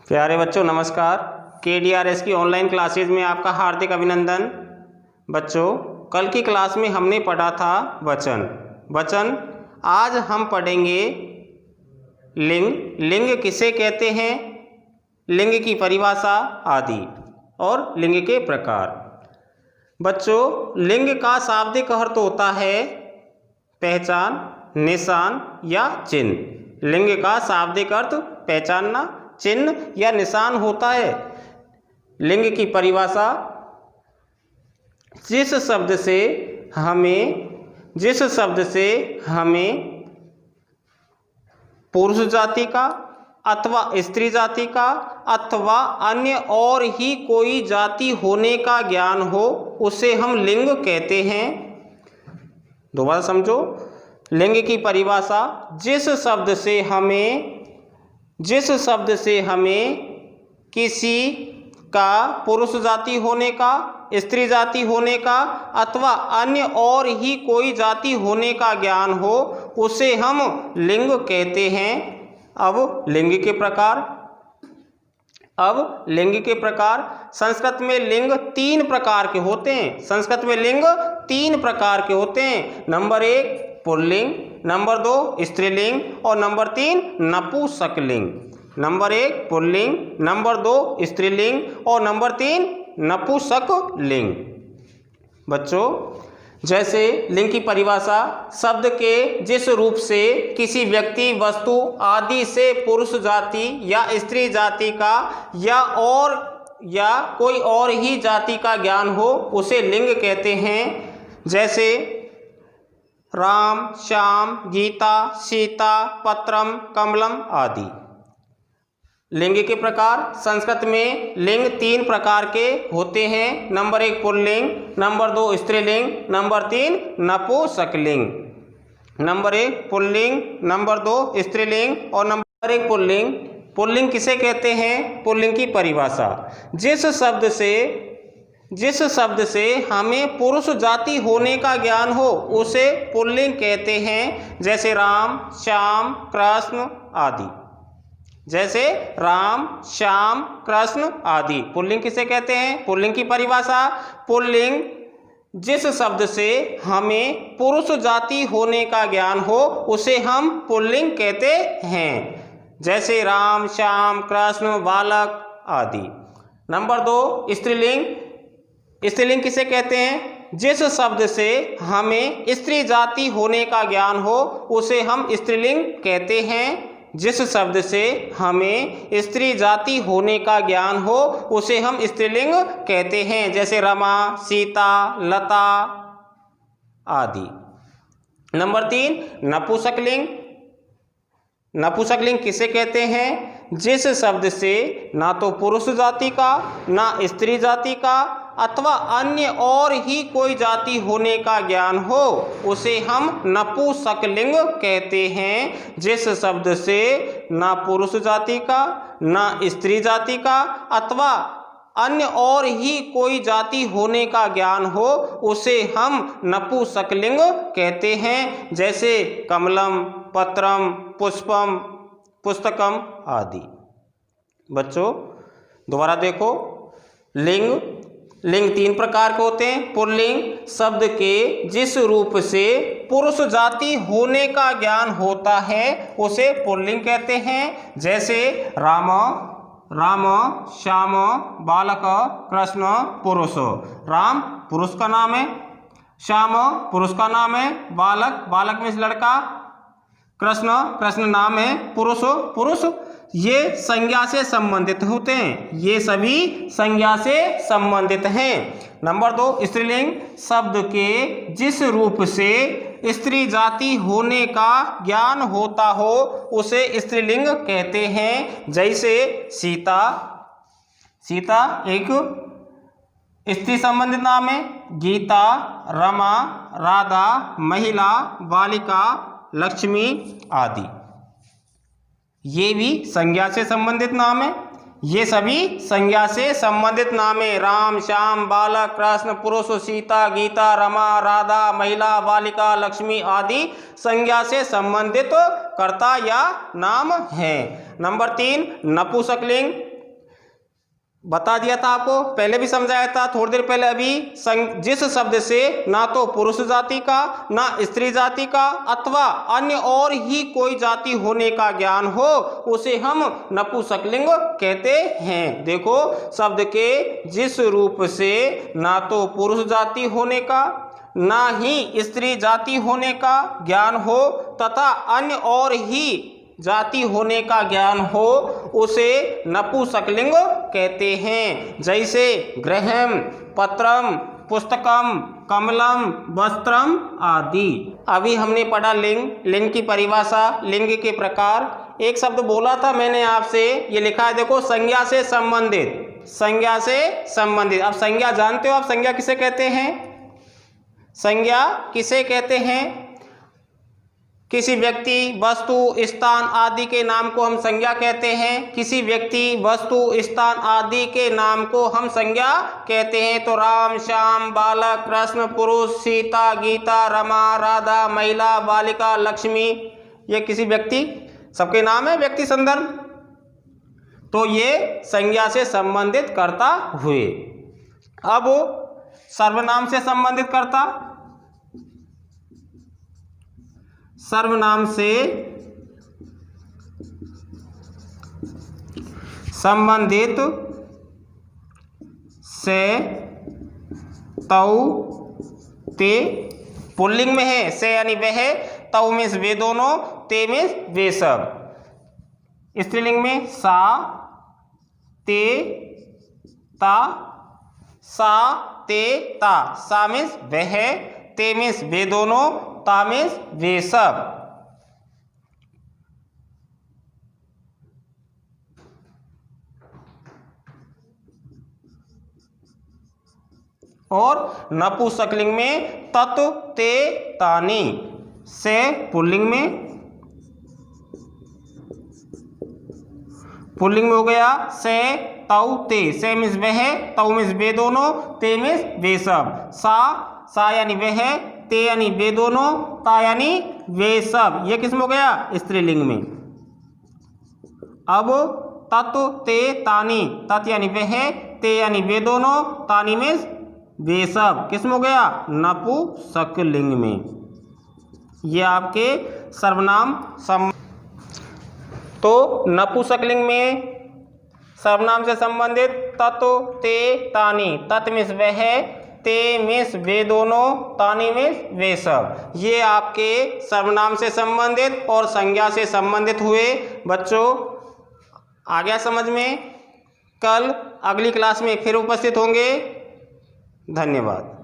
प्यारे बच्चों नमस्कार। KDRS की ऑनलाइन क्लासेज में आपका हार्दिक अभिनंदन। बच्चों कल की क्लास में हमने पढ़ा था वचन। आज हम पढ़ेंगे लिंग किसे कहते हैं, लिंग की परिभाषा आदि और लिंग के प्रकार। बच्चों लिंग का शाब्दिक अर्थ होता है पहचान, निशान या चिन्ह। लिंग का शाब्दिक अर्थ पहचानना, चिन्ह या निशान होता है। लिंग की परिभाषा जिस शब्द से हमें पुरुष जाति का अथवा स्त्री जाति का अथवा अन्य और ही कोई जाति होने का ज्ञान हो उसे हम लिंग कहते हैं। दोबारा समझो, लिंग की परिभाषा जिस शब्द से हमें किसी का पुरुष जाति होने का, स्त्री जाति होने का अथवा अन्य और ही कोई जाति होने का ज्ञान हो उसे हम लिंग कहते हैं। अब लिंग के प्रकार संस्कृत में लिंग तीन प्रकार के होते हैं। नंबर 1 पुल्लिंग, नंबर 2 स्त्रीलिंग और नंबर 3 नपुंसकलिंग। नंबर 1 पुल्लिंग, नंबर 2 स्त्रीलिंग और नंबर 3 नपुंसकलिंग। बच्चों जैसे लिंग की परिभाषा शब्द के जिस रूप से किसी व्यक्ति, वस्तु आदि से पुरुष जाति या स्त्री जाति का या कोई और ही जाति का ज्ञान हो उसे लिंग कहते हैं। जैसे राम, श्याम, गीता, सीता, पत्रम, कमलम आदि। लिंग के प्रकार संस्कृत में लिंग तीन प्रकार के होते हैं। नंबर 1 पुल्लिंग, नंबर 2 स्त्रीलिंग, नंबर 3 नपुंसकलिंग। नंबर 1 पुल्लिंग, नंबर 2 स्त्रीलिंग और नंबर 1 पुल्लिंग। पुल्लिंग किसे कहते हैं? पुल्लिंग की परिभाषा जिस शब्द से हमें पुरुष जाति होने का ज्ञान हो उसे पुल्लिंग कहते हैं। जैसे राम, श्याम, कृष्ण आदि। पुल्लिंग किसे कहते हैं? पुल्लिंग की परिभाषा पुल्लिंग जिस शब्द से हमें पुरुष जाति होने का ज्ञान हो उसे हम पुल्लिंग कहते हैं। जैसे राम, श्याम, कृष्ण, बालक आदि। नंबर 2 स्त्रीलिंग। स्त्रीलिंग किसे कहते हैं? जिस शब्द से हमें स्त्री जाति होने का ज्ञान हो उसे हम स्त्रीलिंग कहते हैं। जिस शब्द से हमें स्त्री जाति होने का ज्ञान हो उसे हम स्त्रीलिंग कहते हैं। जैसे रमा, सीता, लता आदि। नंबर 3 नपुंसकलिंग। नपुंसकलिंग किसे कहते हैं? जिस शब्द से ना तो पुरुष जाति का, ना स्त्री जाति का अथवा अन्य और ही कोई जाति होने का ज्ञान हो उसे हम नपुंसकलिंग कहते हैं। जिस शब्द से ना पुरुष जाति का, ना स्त्री जाति का अथवा अन्य और ही कोई जाति होने का ज्ञान हो उसे हम नपुंसकलिंग कहते हैं। जैसे कमलम, पत्रम, पुष्पम, पुस्तकम आदि। बच्चों दोबारा देखो, लिंग तीन प्रकार के होते हैं। पुल्लिंग शब्द के जिस रूप से पुरुष जाति होने का ज्ञान होता है उसे पुल्लिंग कहते हैं। जैसे राम, श्याम, बालक, कृष्ण पुरुष। राम पुरुष का नाम है, श्याम पुरुष का नाम है, बालक मीन्स लड़का, कृष्ण नाम है, पुरुष ये संज्ञा से संबंधित होते हैं। ये सभी संज्ञा से संबंधित हैं। नंबर 2 स्त्रीलिंग शब्द के जिस रूप से स्त्री जाति होने का ज्ञान होता हो उसे स्त्रीलिंग कहते हैं। जैसे सीता एक स्त्री संबंधित नाम है। गीता, रमा, राधा, महिला, बालिका, लक्ष्मी आदि। ये भी संज्ञा से संबंधित नाम है। ये सभी संज्ञा से संबंधित नाम है। राम, श्याम, बालक, कृष्ण, पुरुष, सीता, गीता, रमा, राधा, महिला, बालिका, लक्ष्मी आदि संज्ञा से संबंधित कर्ता या नाम है। नंबर 3 नपुंसकलिंग। बता दिया था आपको, पहले भी समझाया था थोड़ी देर पहले अभी। जिस शब्द से ना तो पुरुष जाति का, ना स्त्री जाति का अथवा अन्य और ही कोई जाति होने का ज्ञान हो, उसे हम नपुंसकलिंग कहते हैं। देखो, शब्द के जिस रूप से ना तो पुरुष जाति होने का, ना ही स्त्री जाति होने का ज्ञान हो तथा अन्य और ही जाति होने का ज्ञान हो, उसे नपुंसकलिंग कहते हैं। जैसे गृहम, पत्रम, पुस्तकम, कमलम, वस्त्रम आदि। अभी हमने पढ़ा लिंग, लिंग की परिभाषा, लिंग के प्रकार। एक शब्द बोला था मैंने आपसे, ये लिखा है देखो, संज्ञा से संबंधित, संज्ञा से संबंधित। अब संज्ञा जानते हो आप संज्ञा किसे कहते हैं? संज्ञा किसे कहते हैं? किसी व्यक्ति, वस्तु, स्थान आदि के नाम को हम संज्ञा कहते हैं। किसी व्यक्ति, वस्तु, स्थान आदि के नाम को हम संज्ञा कहते हैं। तो राम, श्याम, बालक, कृष्ण, पुरुष, सीता, गीता, रमा, राधा, महिला, बालिका, लक्ष्मी, ये किसी व्यक्ति, सबके नाम है व्यक्ति संदर्भ। तो ये संज्ञा से संबंधित कर्ता हुए। अब सर्वनाम से संबंधित कर्ता, सर्वनाम से संबंधित से, तौ, ते, पुल्लिंग में है से यानी वह, तौ में वे दोनों, ते में वे सब। स्त्रीलिंग में सा, ते, ता, सा, ते, ता। सा में वह, ते में वे दोनों, ता में वे सब। और नपुंसकलिंग में तत्, ते, तानि। से पुल्लिंग में, पुल्लिंग में हो गया से, तौ, ते। से मीन्स वह, तौ मीन्स वे दोनों, ते मीन्स वे सब। सा, सा यानी वह, ते यानी वे दोनों, ता यानी वे सब। ये किसमें हो गया? स्त्रीलिंग में। अब तत्, ते, तानि। तत् यानी वह, ते यानी वे दोनों, तानि में वे सब, किसमें हो गया? नपुंसकलिंग में। ये आपके सर्वनाम तो नपुंसकलिंग में सर्वनाम से संबंधित तत्, ते, तानि। तत् मीन्स वह, ते मीन्स वे दोनों, तानि मीन्स वे सब। ये आपके सर्वनाम से संबंधित और संज्ञा से संबंधित हुए। बच्चों, आ गया समझ में? कल अगली क्लास में फिर उपस्थित होंगे। धन्यवाद।